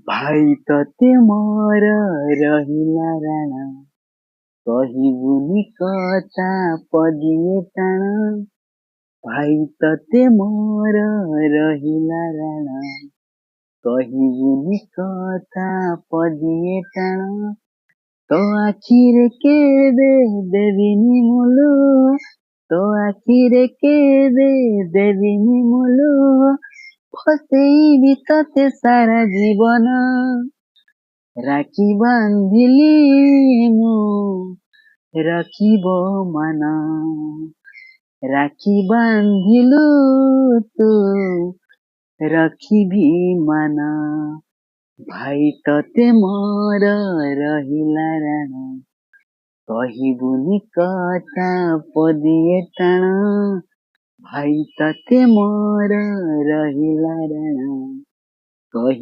भाई तते मोर रहिला राणा କହିବୁନି କଥା ପଦିଏ ଟାଣ ଭାଇ ତତେ ମୋର ରହିଲା ରାଣ କହିବୁନି କଥା ପଦିଏ ଟାଣ ତୋ ଆଖିରେ କେବେ ଦେବିନି ମୁଲୁ ତୋ ଆଖିରେ କେବେ ଦେବିନି ମୁଲୁ ଫସେଇବି ତତେ ସାରା ଜୀବନ ରାକ୍ଷୀ ବାନ୍ଧିଲି ମୁଁ ରଖିବ ମାନ ରାକ୍ଷୀ ବାନ୍ଧିଲୁ ତୁ ରଖିବି ମାନ ଭାଇ ତତେ ମୋର ରହିଲା ରାଣ କହିବୁନି କଥା ପଦିଏ ଟାଣ ଭାଇ ତତେ ମୋର ରହିଲା ରାଣ କହି